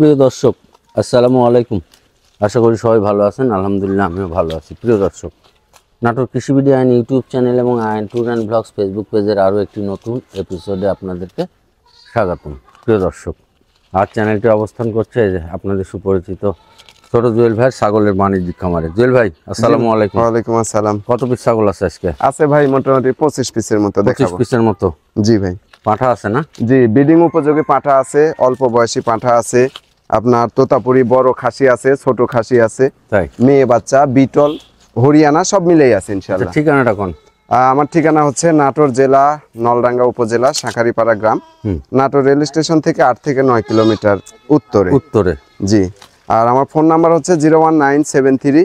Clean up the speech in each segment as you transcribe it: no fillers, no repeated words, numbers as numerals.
প্রিয় দর্শক, আসসালামু আলাইকুম। আশা করি সবাই ভালো আছেন। আলহামদুলিল্লাহ আমিও ভালো আছি। প্রিয় দর্শক, নাটোর কৃষিবিডি আইন ইউটিউব চ্যানেল এবং আইন ট্যুর অ্যান্ড ব্লগস ফেসবুক পেজের আরও একটি নতুন এপিসোডে আপনাদেরকে স্বাগতম। প্রিয় দর্শক, আর চ্যানেলটি অবস্থান করছে যে আপনাদের সুপরিচিত ছোট জুয়েল ভাই ছাগলের বাণিজ্যিক খামারে। জুয়েল ভাই, আসসালামু আলাইকুম। ওয়ালাইকুম আসসালাম। কত পিস ছাগল আছে আজকে? আছে ভাই মোটামুটি 25 পিসের মতো দেখাবো। 25 পিসের মতো? জি ভাই। পাঁঠা আছে না? জি, ব্রিডিং উপযোগী পাঁঠা আছে, অল্প বয়সী পাঁঠা আছে, আপনার তোতাপুরি বড় খাসি আছে, ছোট খাসি আছে, তাই মেয়ে বাচ্চা, বিটল, হরিয়ানা সব মিলেই আছে ইনশাআল্লাহ। ঠিকানাটা কোন? আমার ঠিকানা হচ্ছে নাটোর জেলা নলডাঙ্গা উপজেলা শাঁখারীপাড়া গ্রাম। নাটোর রেল স্টেশন থেকে 8 থেকে 9 কিলোমিটার উত্তরে। জি, আর আমার ফোন নাম্বার হচ্ছে 01973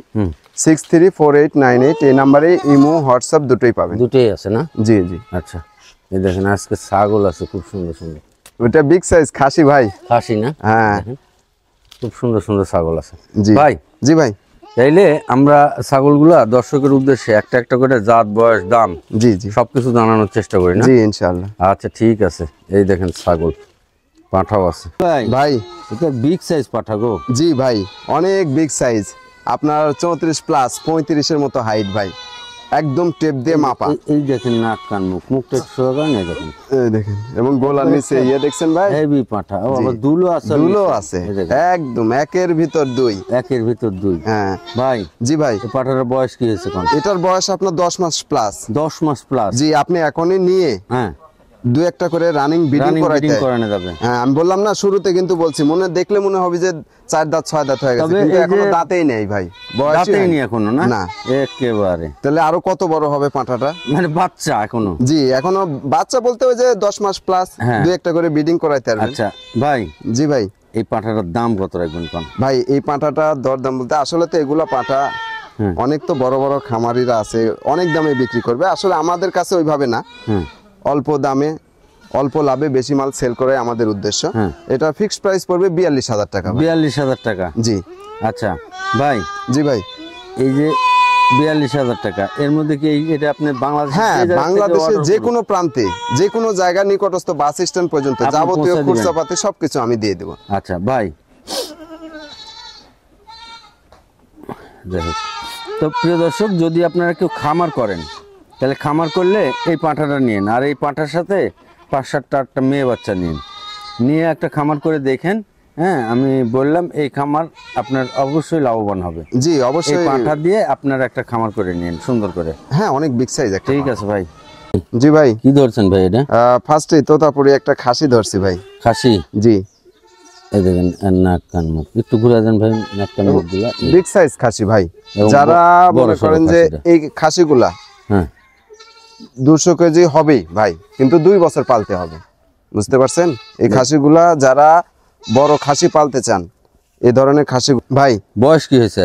634898। এই নাম্বারে ইমো হোয়াটসঅ্যাপ দুটোই পাবেন। দুটোই আছে না? জি জি। আচ্ছা, এই দেখেন আজকে ছাগল আছে খুব সুন্দর সুন্দর। ওটা বিগ সাইজ খাসি ভাই। খাসি না? হ্যাঁ, খুব সুন্দর সুন্দর ছাগল আছে। জি ভাই। জি ভাই। তাইলে আমরা ছাগলগুলা দর্শকের উদ্দেশ্যে একটা একটা করে জাত, বয়স, দাম জি জি সবকিছু জানানোর চেষ্টা করি না? জি ইনশাআল্লাহ। আচ্ছা ঠিক আছে। এই দেখেন ছাগল, পাঠাও আছে ভাই। ভাই এটা বিগ সাইজ পাঠা গো। জি ভাই, অনেক বিগ সাইজ, আপনার 34 প্লাস 35-এর মতো হাইট ভাই, একদম টেপ দিয়ে মাপা। এই দেখেন নাক কান মুখটা সোজা না, দেখেন এই দেখেন, এবং গোলার নিচে ইয়ে দেখছেন ভাই, হেভি পাঠা। ও আবার দুলো আছে? দুলো আছে, একদম একের ভিতর দুই। একের ভিতর দুই? হ্যাঁ ভাই। জি ভাই। এই পাঠাটার বয়স কি হয়েছে কোন? এটার বয়স আপনার 10 মাস প্লাস। 10 মাস প্লাস? জি, আপনি এখনই নিয়ে হ্যাঁ দু একটা করে রানিং ব্রিডিং করানো যাবে। হ্যাঁ, আমি বললাম না শুরুতে, কিন্তু বলছি দেখলে মনে হবে যে 4 দাঁত 6 দাঁত হয়ে গেছে, কিন্তু এখনো দাঁতেই নেই ভাই, দাঁতেই নেই এখনো না? না একেবারে। তাহলে আরো কত বড় হবে পাঁঠাটা? মানে বাচ্চা এখনো? জি, এখনো বাচ্চা বলতে ওই যে 10 মাস প্লাস, দু একটা করে ব্রিডিং করাইতে পারবেন। আচ্ছা ভাই। জি ভাই। এই পাঁঠাটার দাম কত রাখবেন কোন? ভাই এই পাঁঠাটা দরদাম বলতে, আসলে তো এগুলা পাঁঠা অনেক তো বড় বড় খামারিরা আছে, অনেক দামে বিক্রি করবে, আসলে আমাদের কাছে ওইভাবে না, অল্প দামে অল্প লাভে বেশি মাল সেল করে আমাদের উদ্দেশ্য। এটা ফিক্সড প্রাইস পড়বে 42,000 টাকা। 42,000 টাকা? জি। আচ্ছা ভাই। জি ভাই। এই যে 42,000 টাকা, এর মধ্যে কি এটা আপনি বাংলাদেশ? হ্যাঁ, বাংলাদেশের যে কোনো প্রান্তে, যে কোনো জায়গা, নিকটস্থ বাস স্ট্যান্ড পর্যন্ত যাবতীয় খরচাপাতি সবকিছু আমি দিয়ে দেবো। আচ্ছা ভাই। তো প্রিয় দর্শক, যদি আপনারা কেউ খামার করেন, তাহলে খামার করলে এই পাঁঠাটা নিন, আর এই পাঁঠার সাথে 5-7টা মেয়ে বাচ্চা নিয়ে একটা খামার করে দেখেন। হ্যাঁ, আমি বললাম এই খামার আপনার অবশ্যই লাভবান হবে। জি অবশ্যই। পাঁঠা দিয়ে আপনারা একটা খামার করে নিন সুন্দর করে। হ্যাঁ, অনেক বিগ সাইজ একটা। ঠিক আছে ভাই। জি ভাই। কি ধরছেন ভাই এটা? ফার্স্টে তোতাপুরি একটা খাসি ধরছি ভাই। খাসি? জি। এই দেখেন নাক কান মুখ একটু ঘুরে দেন ভাই, নাক কান মুখ গুলা। বিগ সাইজ খাসি ভাই। যারা মনে করেন যে এই খাসিগুলা 200 কেজি হবেই ভাই, কিন্তু 2 বছর পালতে হবে, বুঝতে পারছেন? এই খাসিগুলা যারা বড় খাসি পালতে চান, এই ধরনের খাসি ভাই। বয়স কি হয়েছে?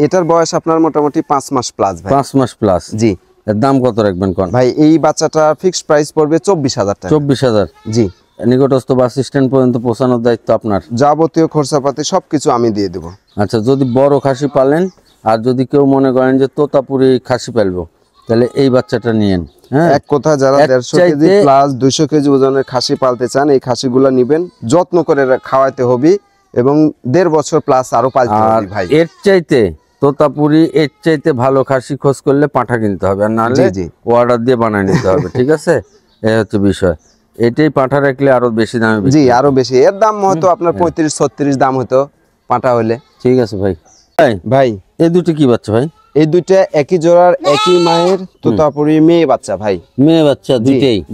এটার বয়স আপনার মোটামুটি 5 মাস প্লাস ভাই। 5 মাস প্লাস? জি। এর দাম কত রাখবেন কোন? ভাই এই বাচ্চাটা ফিক্সড প্রাইস পড়বে 24,000 টাকা। 24,000? জি। নিকটস্থ বাস স্ট্যান্ড পর্যন্ত পৌঁছানোর দায়িত্ব আপনার? যাবতীয় খরচাপাতি সবকিছু আমি দিয়ে দেবো। আচ্ছা, যদি বড় খাসি পালেন, আর যদি কেউ মনে করেন যে তোতাপুরি খাসি পালবো, তাহলে এই বাচ্চাটা নিয়েন। হ্যাঁ, এক কথা, যারা 150 কেজি প্লাস 200 কেজি ওজনের খাসি পালতে চান, এই খাসিগুলো নিবেন, যত্ন করে খাওয়াতে হবে, এবং 1.5 বছর প্লাস আরো পালতে হবে ভাই। এর চাইতে তোতাপুরি, এর চাইতে ভালো খাসি খোঁজ করলে পাঁঠা কিনতে হবে, আর নাহলে অর্ডার দিয়ে বানিয়ে নিতে হবে। ঠিক আছে, এই হচ্ছে বিষয়। এটাই পাঁঠা রাখলে আরো বেশি দামে? জি, আরো বেশি। এর দাম হয়তো আপনার 35-36 দাম হতো পাঁঠা হলে। ঠিক আছে ভাই। ভাই এই দুটো কি বাচ্চা ভাই? এই দুইটা একই জোড়ার, একই মায়ের তোতাপুরি মেয়ে বাচ্চা ভাই। মেয়ে বাচ্চা?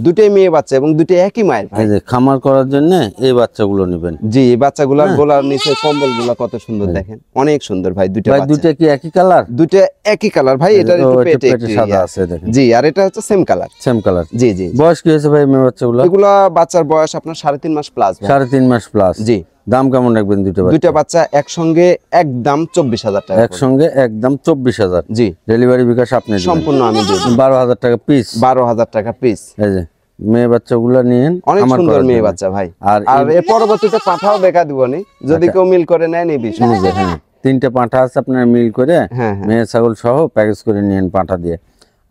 দুটেই মেয়ে বাচ্চা, এবং দুটোই একই মায়ের ভাই। খামার করার জন্য এই বাচ্চাগুলো নেবেন? জি, এই বাচ্চাগুলোর গোলার নিচে কম্বল গুলা কত সুন্দর দেখেন, অনেক সুন্দর ভাই। দুটো কি একই কালার? দুটো একই কালার ভাই। এটার একটু পেটে সাদা আছে দেখেন। জি, আর এটা হচ্ছে সেম কালার। Same colour? জি জি। বয়স কি হয়েছে ভাই মেয়ে বাচ্চাগুলো? এগুলা বাচ্চার বয়স আপনার 3.5 মাস প্লাস। 3.5 মাস প্লাস? জি। দাম কেমন রাখবেন দুইটা বাচ্চা? একসঙ্গে একদম 24,000 টাকা। একসঙ্গে একদম 24,000? জি। ডেলিভারি বিকাশ আপনি সম্পূর্ণ আমি দেব। 12,000 টাকা পিস? 12,000 টাকা পিস। এই যে মেয়ে বাচ্চাগুলো নিয়েন, অনেক সুন্দর মেয়ে বাচ্চা ভাই। আর এর পরবর্তীতে পাঁঠাও দেখা দিবনি, যদি কেউ মিল করে নেয় নিবি। হ্যাঁ, 3টে পাঁঠা আছে, আপনার মিল করে মেয়ে ছাগল সহ প্যাকেজ করে নিয়েন পাঁঠা দিয়ে।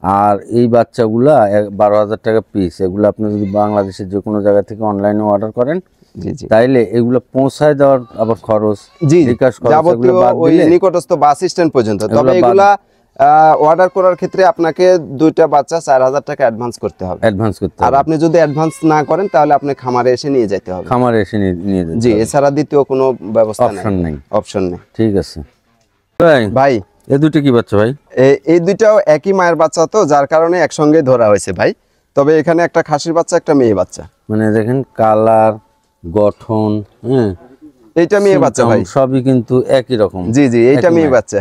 আর এই বাচ্চাগুলা 12,000 টাকা পিস। এগুলো আপনি যদি বাংলাদেশের যে কোনো জায়গা থেকে অনলাইনে অর্ডার করেন, জি জি তাইলে এগুলো পৌঁছায় দেওয়ার আবার খরচ, জি বিকাশ খরচ, যাবতীয় এগুলো বাদ ওই দিলে নিকটস্থ বাস স্ট্যান্ড পর্যন্ত। তবে এগুলো বাদ- এগুলা অর্ডার করার ক্ষেত্রে আপনাকে দুইটা বাচ্চা 4000 টাকা অ্যাডভান্স করতে হবে। অ্যাডভান্স করতে আর হবে, আপনি যদি অ্যাডভান্স না করেন তাহলে আপনি খামারে এসে নিয়ে যেতে হবে। খামারে এসে নিয়ে যেতে জি, হবে। এছাড়া দ্বিতীয় কোনো ব্যবস্থা নাই, অপশন নেই। অপশন নেই। ঠিক আছে ভাই, ভাই এই দুটো কি বাচ্চা ভাই? এই দুইটাও একই মায়ের বাচ্চা, তো যার কারণে একসঙ্গে ধরা হয়েছে ভাই। তবে এখানে একটা খাসির বাচ্চা, একটা মেয়ে বাচ্চা। মানে দেখেন কালার, গঠন, হ্যাঁ, এইটা মেয়ে বাচ্চা ভাই, সবই কিন্তু একই রকম। জি জি, এইটা একই মেয়ে মায়ের। বাচ্চা,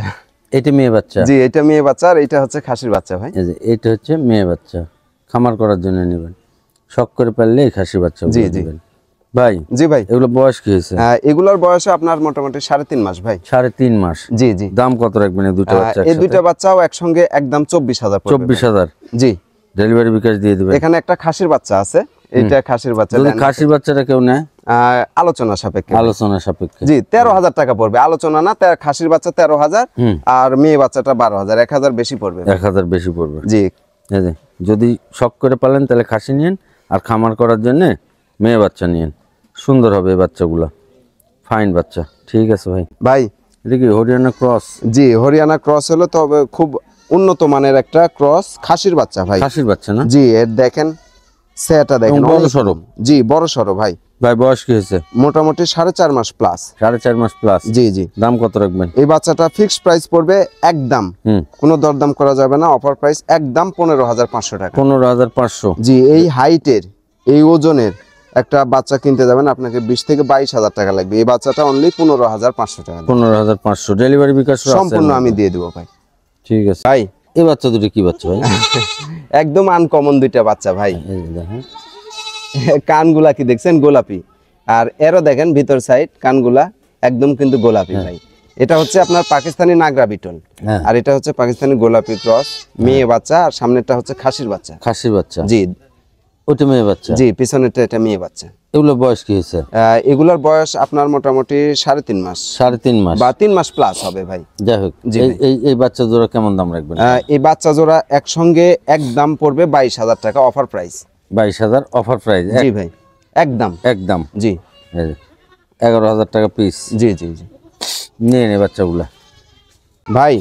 এটা মেয়ে বাচ্চা। জি এটা মেয়ে বাচ্চা, আর এইটা হচ্ছে খাসির বাচ্চা ভাই। এই যে এটা হচ্ছে মেয়ে বাচ্চা, খামার করার জন্য নেবেন, শখ করে পারলে এই খাসি বাচ্চা জি, জি। নেবেন ভাই। জি ভাই, এগুলো বয়স কি হয়েছে? এগুলোর বয়স আপনার মোটামুটি 3.5 মাস ভাই। 3.5 মাস। জি জি, দাম কত রাখবেন এই দুটো বাচ্চা? এই দুইটা বাচ্চাও একসঙ্গে একদম 24,000 পড়বে। 24,000। জি, ডেলিভারি বিকাশ দিয়ে দিবেন। এখানে একটা খাসির বাচ্চা আছে, এইটা খাসির বাচ্চা। যদি খাসির বাচ্চাটা কেউ নেয় আলোচনা সাপেক্ষে, আলোচনা সাপেক্ষে। জি 13,000 টাকা পড়বে, আলোচনা না। খাসির বাচ্চা 13,000 আর মেয়ে বাচ্চাটা 12,000, 1,000 বেশি পড়বে। 1,000 বেশি পড়বে। জি, এই যে যদি শখ করে পালেন তাহলে খাসি নিন, আর খামার করার জন্য মেয়ে বাচ্চা নিন, সুন্দর হবে এই বাচ্চাগুলো, ফাইন বাচ্চা। ঠিক আছে ভাই। ভাই এটা কি হরিয়ানা ক্রস? জি, হরিয়ানা ক্রস হলো, তবে খুব উন্নত মানের একটা ক্রস খাসির বাচ্চা ভাই। খাসির বাচ্চা না? জি, এর দেখেন সেটা দেখেন, এবং বড় অনেক- সড়ো। জি বড় সড়ো ভাই। ভাই বয়স কি হয়েছে? মোটামুটি 4.5 মাস প্লাস। 4.5 মাস প্লাস। জি জি, দাম কত রাখবেন? এই বাচ্চাটা ফিক্সড প্রাইস পড়বে একদম, কোনো দরদাম করা যাবে না, অফার প্রাইস একদম 15,500 টাকা। 15,500। জি, এই হাইটের, এই ওজনের একটা বাচ্চা কিনতে যাবেন আপনাকে 20 থেকে 22,000 টাকা লাগবে। এই বাচ্চাটা অনলি 15,500 টাকা লাগবে। 15,500 ডেলিভারি বিকাশ সম্পূর্ণ আমি দিয়ে দেবো ভাই। ঠিক আছে ভাই এই বাচ্চা দুটো কি বাচ্চা ভাই? একদম আনকমন দুইটা বাচ্চা ভাই। এই যে দেখেন, কানগুলা কি দেখছেন, গোলাপি। আর এরও দেখেন ভিতর সাইড কানগুলা একদম কিন্তু গোলাপি ভাই। এটা হচ্ছে আপনার পাকিস্তানি নাগরা বিটল, হ্যাঁ। আর এটা হচ্ছে পাকিস্তানি গোলাপি ক্রস, মেয়ে বাচ্চা। আর সামনেরটা হচ্ছে খাসির বাচ্চা। খাসির বাচ্চা। জি ওটা মেয়ে বাচ্চা। জি, পিছনেরটা এটা মেয়ে বাচ্চা। এগুলো বয়স কি হয়েছে? এগুলোর বয়স আপনার মোটামুটি 3.5 মাস 3.5 মাস বা 3 মাস প্লাস হবে ভাই। যাই হোক, জি এই বাচ্চা জোড়া কেমন দাম রাখবেন? এই বাচ্চা জোড়া একসঙ্গে একদম পড়বে 22,000 টাকা, অফার প্রাইস। 22,000 offer price? জি ভাই, একদম একদম। জি, এই যে 11,000 টাকা পিস। জি জি জি নিয়ে নে বাচ্চাগুলা ভাই।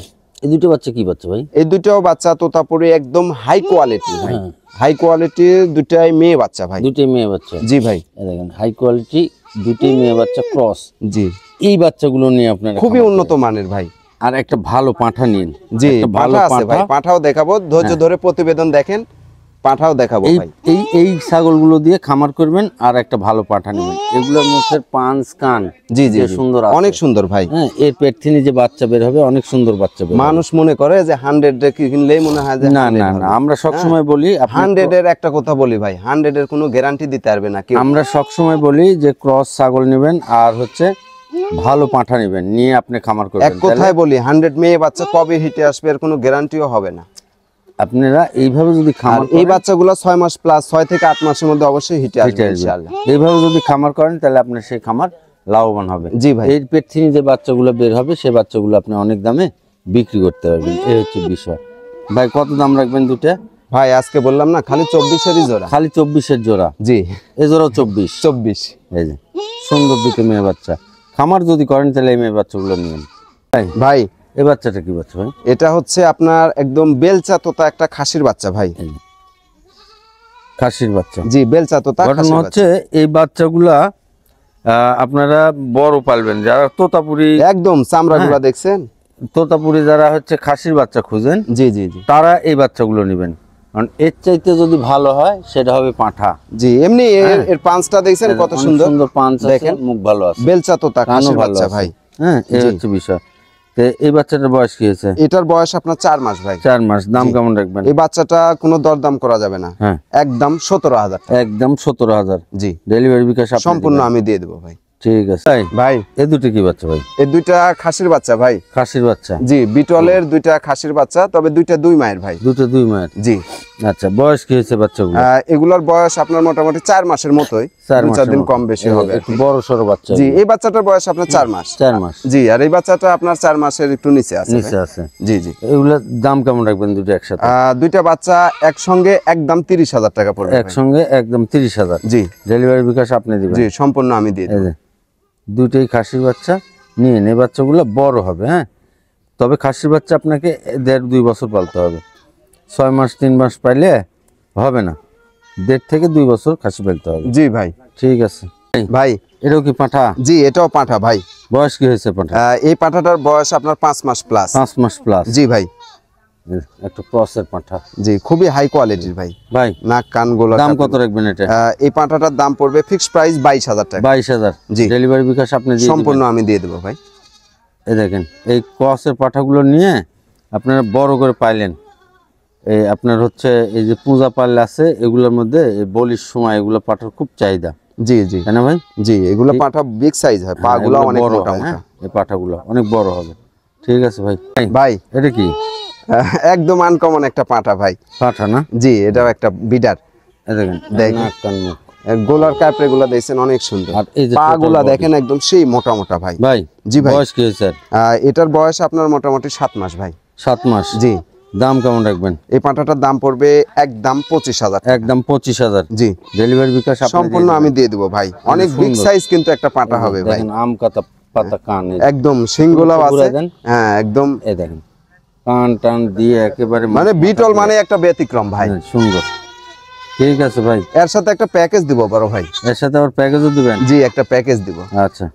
এই দুটো বাচ্চা কি বাচ্চা ভাই? এই দুটো বাচ্চা তোতাপুরি একদম হাই কোয়ালিটি ভাই, হ্যাঁ। হাই কোয়ালিটি দুটাই মেয়ে বাচ্চা ভাই। দুটোই মেয়ে বাচ্চা। জি ভাই, এই দেখেন হাই কোয়ালিটি দুটোই মেয়ে বাচ্চা ক্রস। জি এই বাচ্চাগুলো নিয়ে আপনারা খুবই উন্নত মানের ভাই। আর একটা ভালো পাঁঠা নিন। জি, একটা ভালো পাঠা আছে ভাই, পাঁঠা। পাঠাও দেখাবো, ধৈর্য ধরে প্রতিবেদন দেখেন, পাঠাও দেখাবো এই ভাই। এই এই ছাগলগুলো দিয়ে খামার করবেন, আর একটা ভালো পাঠা নেবেন। এগুলোর মুখের পাঁচ কান জি জি যে জি, সুন্দর আছে। অনেক সুন্দর ভাই। হ্যাঁ, এর পেট থেকে যে বাচ্চা বের হবে অনেক সুন্দর বাচ্চা বের হবে। মানুষ মনে করে যে 100 কিনলেই মনে হয় যে না না না, আমরা সবসময় বলি 100 এর একটা কথা বলি ভাই, 100 এর কোনো গ্যারান্টি দিতে পারবে না কেউ। আমরা সবসময় বলি যে ক্রস ছাগল নেবেন আর হচ্ছে ভালো পাঁঠা নেবেন, নিয়ে আপনি খামার এক করবেন। কথায় বলি 100 মেয়ে বাচ্চা কবে হিটে আসবে এর কোনো গ্যারান্টিও হবে না। আপনারা এইভাবে যদি আর খামার এই বাচ্চাগুলো 6 মাস প্লাস, 6 থেকে 8 মাসের মধ্যে অবশ্যই হিটে আসবে ইনশাআল্লাহ। এইভাবে যদি খামার করেন তাহলে আপনার সেই খামার লাভবান হবে। জি ভাই, এর পেট থেকে যে বাচ্চাগুলো বের হবে সেই বাচ্চাগুলো আপনি অনেক দামে বিক্রি করতে পারবেন, এই হচ্ছে বিষয়। ভাই কত দাম রাখবেন দুটা? ভাই আজকে বললাম না খালি 24-এরই জোড়া। খালি 24-এর জোড়া? জি, এই জোড়াও 24। এই যে সুন্দর দুটো মেয়ে বাচ্চা, খামার যদি করেন তাহলে এই মেয়ে বাচ্চাগুলো নিবেন। ভাই এই বাচ্চাটা কি বাচ্চা ভাই? এটা হচ্ছে আপনার একদম বেলচা তোতা একটা খাসির বাচ্চা ভাই। খাসির বাচ্চা? জি, বেলচা তোতা ঘটনা খাসির হচ্ছে এই বাচ্চাগুলা আপনারা বড় পালবেন, যারা তোতাপুরি, একদম চামড়াগুলো দেখছেন, তোতাপুরি যারা হচ্ছে খাসির বাচ্চা খুঁজেন, জি জি জি তারা এই বাচ্চাগুলো নেবেন। কারণ এর চাইতে যদি ভালো হয় সেটা হবে পাঁঠা। জি, এমনি এর পাঁচটা দেখছেন কত অনেক সুন্দর, সুন্দর পাঁচ আছে, দেখেন। মুখ ভালো আছে, বেলচা তোতা কানও খাসির ভালো বাচ্চা আছে ভাই। হ্যাঁ, এই জি। হচ্ছে বিষয়। তো এই বাচ্চাটার বয়স কি হয়েছে? এটার বয়স আপনার 4 মাস ভাই। 4 মাস। দাম কেমন রাখবেন? এই বাচ্চাটা কোনো দরদাম করা যাবে না, হ্যাঁ, একদম 17,000 টাকা। একদম 17,000। জি, ডেলিভারি বিকাশ আপনি সম্পূর্ণ দিবেন? আমি দিয়ে দেবো ভাই। ঠিক আছে ভাই এই দুটো কি বাচ্চা ভাই? এই দুইটা খাসির বাচ্চা ভাই। খাসির বাচ্চা? জি, বিটলের দুইটা খাসির বাচ্চা, তবে দুইটা 2 মায়ের ভাই। দুটো 2 মায়ের? জি, আচ্ছা, বয়স কি হয়েছে বাচ্চাগুলো? এগুলোর বয়স আপনার মোটামুটি 4 মাসের মতোই। 4 2-4 দিন কম বেশি হবে। একটু বড় সরো বাচ্চা। জি, এই বাচ্চাটার বয়স আপনার 4 মাস। 4 মাস। জি, আর এই বাচ্চাটা আপনার 4 মাসের একটু নিচে আছে। নিচে আছে। জি জি। এগুলোর দাম কেমন রাখবেন দুটো একসাথে? দুইটা বাচ্চা একসঙ্গে একদম 30,000 টাকা পড়বে। একসঙ্গে একদম 30,000। জি। ডেলিভারি বিকাশ আপনি দিবেন? জি, সম্পূর্ণ আমি দিয়ে দেব। দুটোই খাসির বাচ্চা নিয়ে এই বাচ্চাগুলো বড় হবে। হ্যাঁ, তবে খাসির বাচ্চা আপনাকে 1.5-2 বছর পালতে হবে। 6 মাস 3 মাস পাইলে হবে না, 1.5 থেকে 2 বছর খাসি পালতে হবে। জি ভাই। ঠিক আছে ভাই, এটাও কি পাঁঠা? জি, এটাও পাঁঠা ভাই। বয়স কি হয়েছে পাঁঠা? এই পাঁঠাটার বয়স আপনার 5 মাস প্লাস। 5 মাস প্লাস। জি ভাই। একটু ক্রসের পাঁঠা। জি, খুবই হাই কোয়ালিটির ভাই। ভাই নাক কান গোলা। দাম কত রাখবেন এটা? এই পাঁঠাটার দাম পড়বে ফিক্সড প্রাইস 22,000 টাকা। 22,000। জি। ডেলিভারি বিকাশ আপনি দিয়ে দিবেন? সম্পূর্ণ আমি দিয়ে দেবো ভাই। এই দেখেন এই ক্রসের পাঠাগুলো নিয়ে আপনারা বড় করে পাইলেন। এই আপনার হচ্ছে এই যে পূজা পাল্লা আছে এগুলোর মধ্যে এই বলির সময় এগুলো পাঠার খুব চাহিদা। জি জি। তাই না ভাই? জি, এগুলো পাঠা বিগ সাইজ হয়, পাগুলো অনেক মোটা মোটা। এই পাঠাগুলো অনেক বড় হবে। ঠিক আছে ভাই। ভাই, এটা কি? একদম আনকমন একটা পাঠা ভাই। পাঠা না? জি, এটাও একটা বিডার। এই দেখেন নাক কান মুখ। গোলার কাপড়ে গুলা দেখছেন অনেক সুন্দর। আর এই যে পাগুলা দেখেন একদম সেই মোটা মোটা ভাই। ভাই জি ভাই। বয়স কি হয়েছে? এটার বয়স আপনার মোটামুটি 7 মাস ভাই। 7 মাস। জি। দাম কেমন রাখবেন? এই পাঁঠাটার দাম পড়বে একদম 25,000। একদম 25,000। জি। ডেলিভারি বিকাশ সম্পূর্ণ আমি দিয়ে দেবো ভাই। অনেক বিগ সাইজ কিন্তু একটা পাঁঠা হবে ভাই। দেখেন আম পাতা কান একদম সিংগুলা আছে। হ্যাঁ, একদম। এই দেখেন কান টান দিয়ে একেবারে মানে বিটল মানে একটা ব্যতিক্রম ভাই। সুন্দর। ঠিক আছে ভাই। এর সাথে একটা প্যাকেজ দিব বড় ভাই। এর সাথে আবার প্যাকেজও দিবেন? জি, একটা প্যাকেজ দিব। আচ্ছা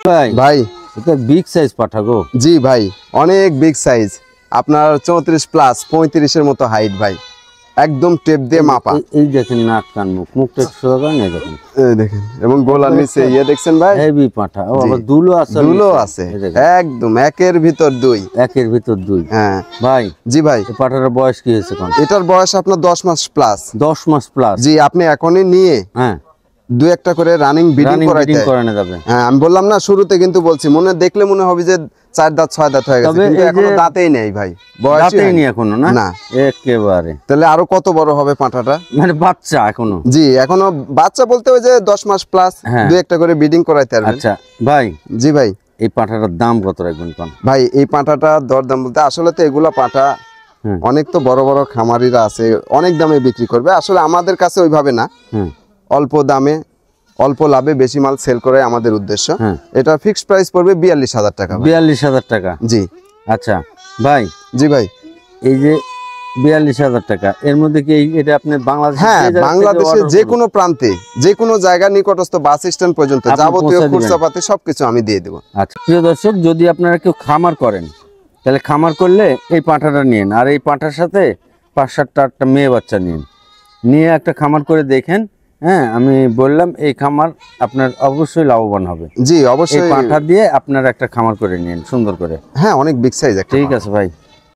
ভাই। ভাই এটা বিগ সাইজ পাঠা গো। জি ভাই, অনেক বিগ সাইজ। আপনার 34 প্লাস 35-এর মতো হাইট ভাই। একদম টেপ দিয়ে মাপা। এই দেখেন নাক কান মুখ, মুখটা সোজা করেন। এই দেখেন, এই দেখেন, এবং গলার নিচে দেখছেন ভাই, হেভি পাঠা। ও আবার দুলো আছে। দুলো আছে একদম একের ভিতর দুই। একের ভিতর দুই। হ্যাঁ ভাই। জি ভাই। এই পাঠাটার বয়স কি হয়েছে কোন? এটার বয়স আপনার 10 মাস প্লাস। 10 মাস প্লাস। জি, আপনি এখনই নিয়ে হ্যাঁ 2-1টা করে রানিং ব্রিডিং করানো যাবে। হ্যাঁ, আমি বললাম না শুরুতে, কিন্তু বলছি দেখলে মনে হবে যে 4 দাঁত 6 দাঁত হয়ে গেছে, কিন্তু এখনো দাঁতেই নেই ভাই। দাঁতেই নেই এখনো না? না একেবারে। তাহলে আরো কত বড় হবে পাঁঠাটা? মানে বাচ্চা এখনো? জি, এখনো বাচ্চা বলতে ওই যে 10 মাস প্লাস, 2-1টা করে ব্রিডিং করাইতে পারবেন। আচ্ছা ভাই। জি ভাই। এই পাঁঠাটার দাম কত রাখবেন কোন? ভাই, এই পাঁঠাটা দরদাম বলতে আসলে তো এগুলা পাঁঠা অনেক তো বড় বড় খামারিরা আছে, অনেক দামে বিক্রি করবে। আসলে আমাদের কাছে ওইভাবে না, অল্প দামে অল্প লাভে বেশি মাল সেল করে আমাদের উদ্দেশ্য। এটা ফিক্সড প্রাইস পড়বে 42,000 টাকা। 42,000 টাকা? জি। আচ্ছা ভাই। জি ভাই। এই যে 42,000 টাকা, এর মধ্যে কি এটা আপনি বাংলাদেশে? হ্যাঁ, বাংলাদেশের যে কোনো প্রান্তে, যে কোনো জায়গা, নিকটস্থ বাস স্ট্যান্ড পর্যন্ত যাবতীয় খুচরাপাতি সবকিছু আমি দিয়ে দেবো। আচ্ছা প্রিয় দর্শক, যদি আপনারা কেউ খামার করেন তাহলে খামার করলে এই পাঁঠাটা নিন, আর এই পাঁঠার সাথে 5-7টা মেয়ে বাচ্চা নিয়ে একটা খামার করে দেখেন। হ্যাঁ, আমি বললাম এই খামার আপনার অবশ্যই লাভবান হবে। জি অবশ্যই। পাঁঠা দিয়ে আপনারা একটা খামার করে নিন সুন্দর করে। হ্যাঁ, অনেক বিগ সাইজ একটা। ঠিক আছে ভাই।